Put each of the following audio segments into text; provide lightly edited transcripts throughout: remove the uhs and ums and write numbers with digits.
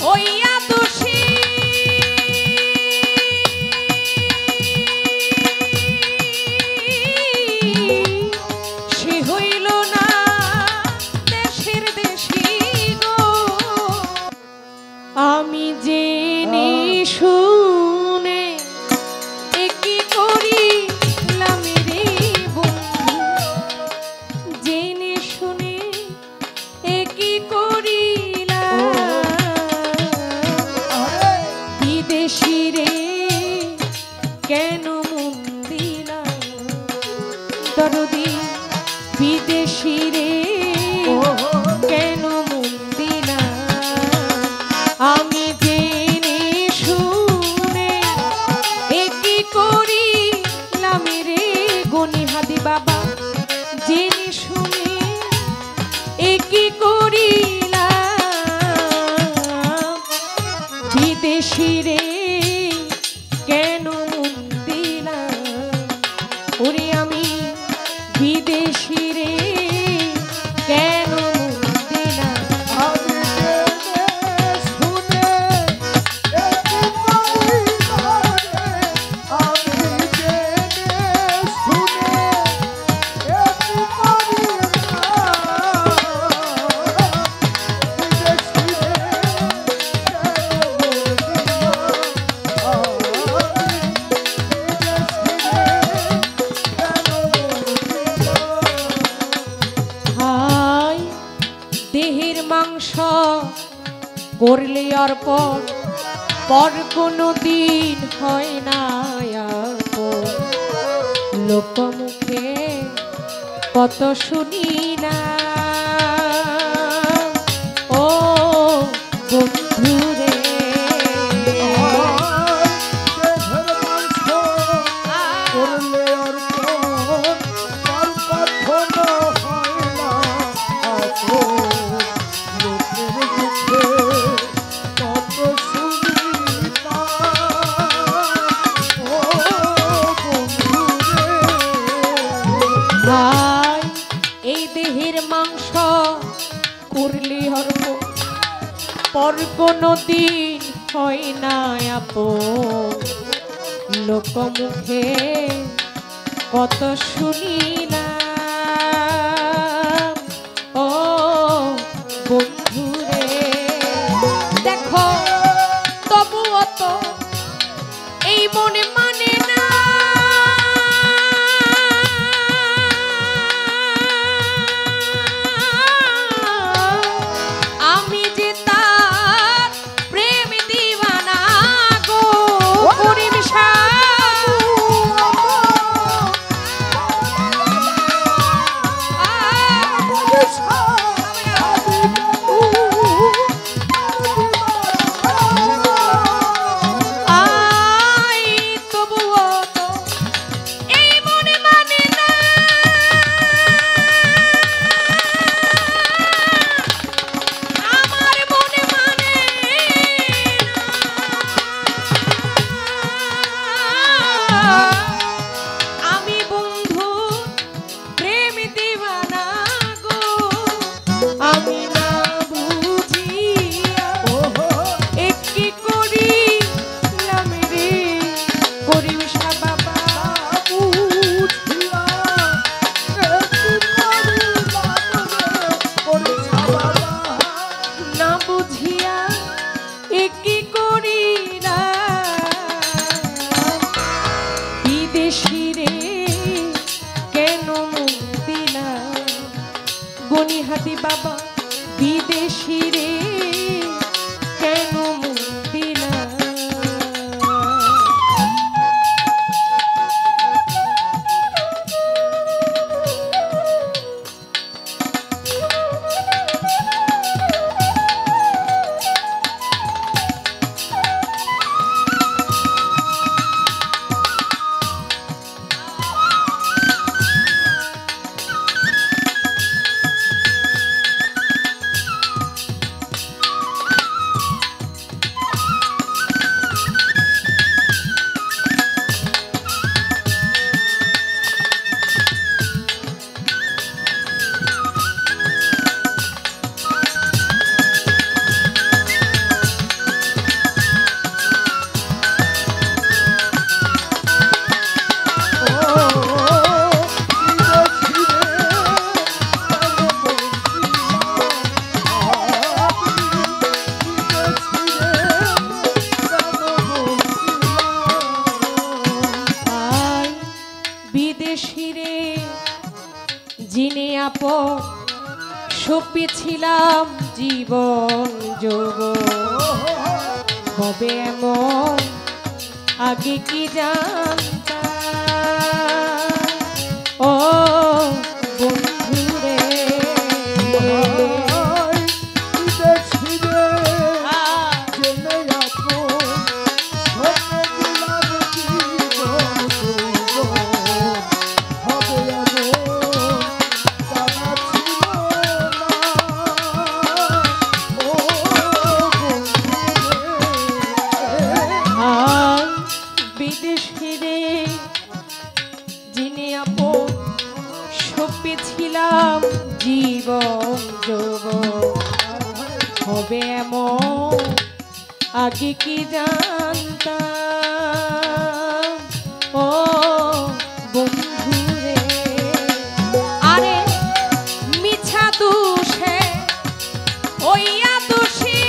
হইয়া দোষী সে হইল না দেশের দেশি গো। আমি জেনে শুনে একই করিলাম রে বন্ধু, জেনে শুনে একই করিলাম বিদেশি রে কেন মন দিলাম দরদি বিদেশি রে কেন মন দিলাম। আমি জেনে শুনে একই করিলাম রে গনিহাদি বাবা, জেনে শুনে একই করিলাম বিদেশি রে কেন মন দিলাম। ওরে আমি বিদেশি রে কেন মন দিলাম। দেহের মাংস করলে অর্পণ পর কোনো দিন হয় না আপন। লোকমুখে কত শুনি না ও বন্ধু রে। ভাই এই দেহের মাংস করলে অর্পণ পর কোনো দিন হয় না আপন। লোকমুখে কত শুনি না ও বন্ধু রে। দেখো তবুও তো এই মনে মানে না আমি যে তার প্রেম দিওয়ানা গো। করিম গনিহাদি বাবা বিদেশি রে কেন মন দিলাম। সপেছিলাম জীবন যোগ হবে এমন আগে কি জানতাম ও বন্ধুরে জীবন যোগ হবে এমন আগে কি জানতাম ও বন্ধুরে আরে মিছা দোষে ওইয়া দোষী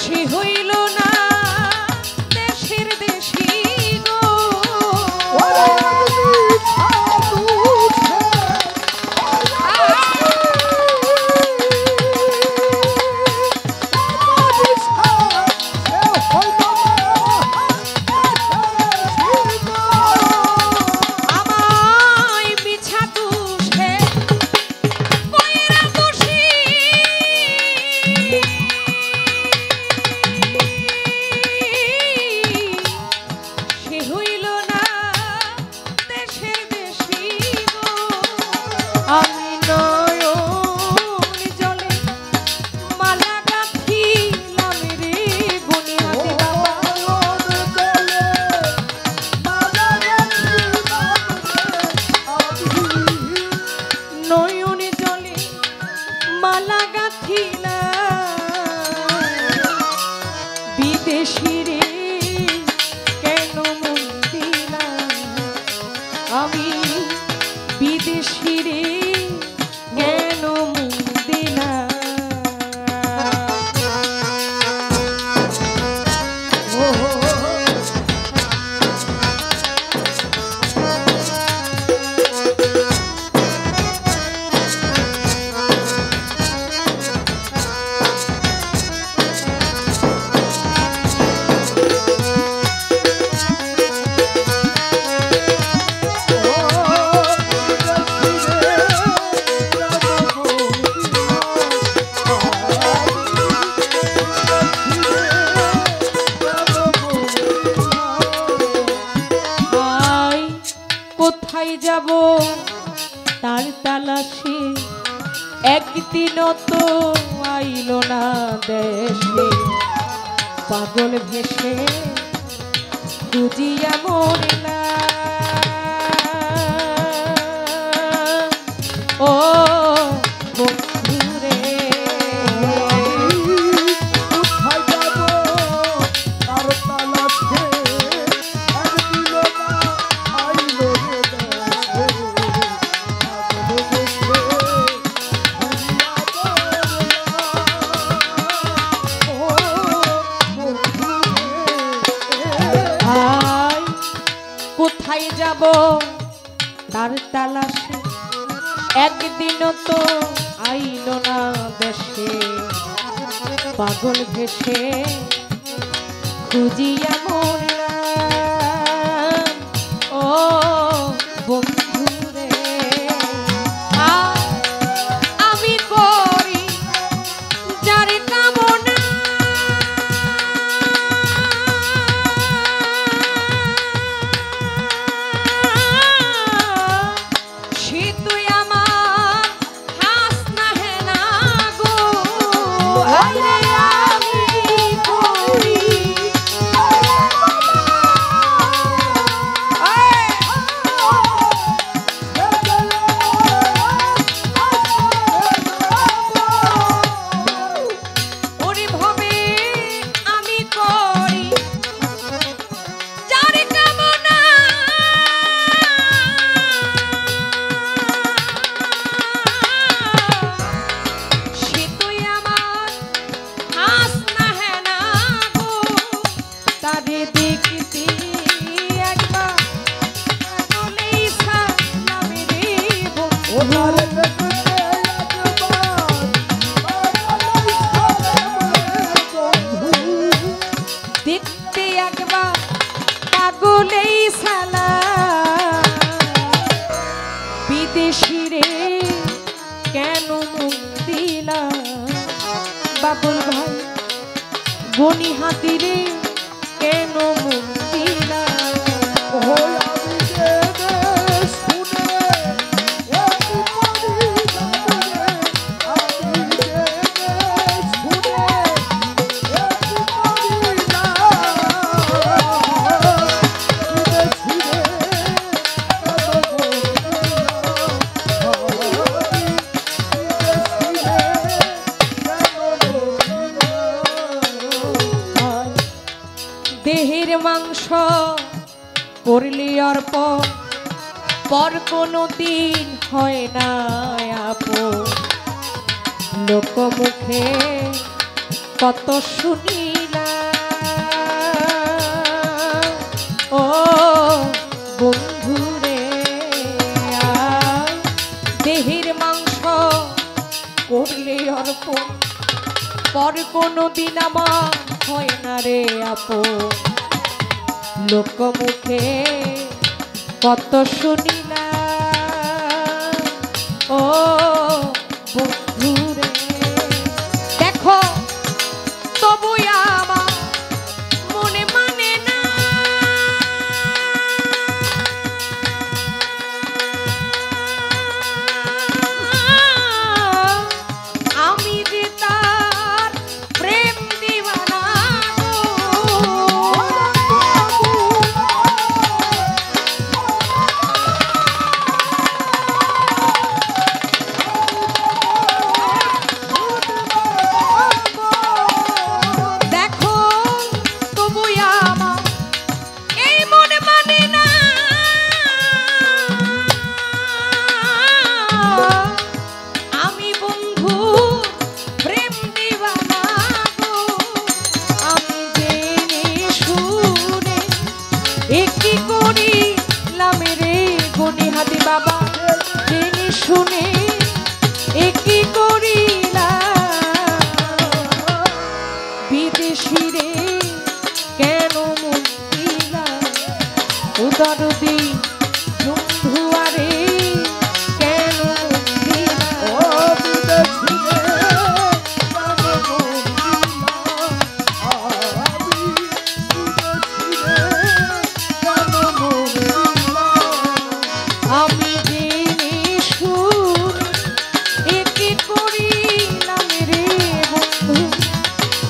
সে হইল না আমি বিদেশি রে কেন মুখ দিলা যাব তার তালাশে একদিনও তো আইল না দেশে পাগল ভেসে খুঁজিয়া মরলাম ও বন্ধুরে কোথায় যাব তার তালাশে একদিনও তো আইল না দেশে পাগল ভেসে খুঁজিয়া মরলাম ও বন্ধুরে আমি করি যার কামনা মাংস করলি অর্পণ পর কোনো দিন হয় না আপন লোক মুখে কত শুনিলাম ও বন্ধুরে দেহের মাংস করলে অর্পণ পর কোনো দিন আমার হয় না রে আপন লোক মুখে কত শুনিলাম ও বন্ধুরে দেখো তবু আমার মনে মানে না আমি যে তার প্রেম দিওয়ানা বাবা জেনে শুনে একই করিলাম বিদেশিরে কেন মন দিলাম উদরদি বন্ধুয়ারে কেন মন দিলাম আমি জেনে শুনে একে করিলাম রে বন্ধু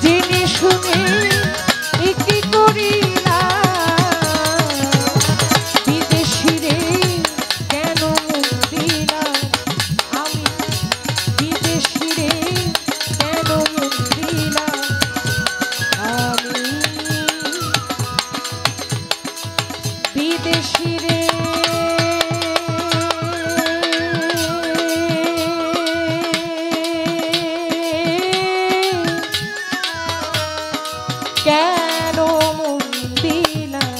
জেনে শুনে একে করিলাম বিদেশি রে কেন মন দিলাম আমি বিদেশি রে কেন মন দিলাম আমি বিদেশি রে কেন মন দিলাম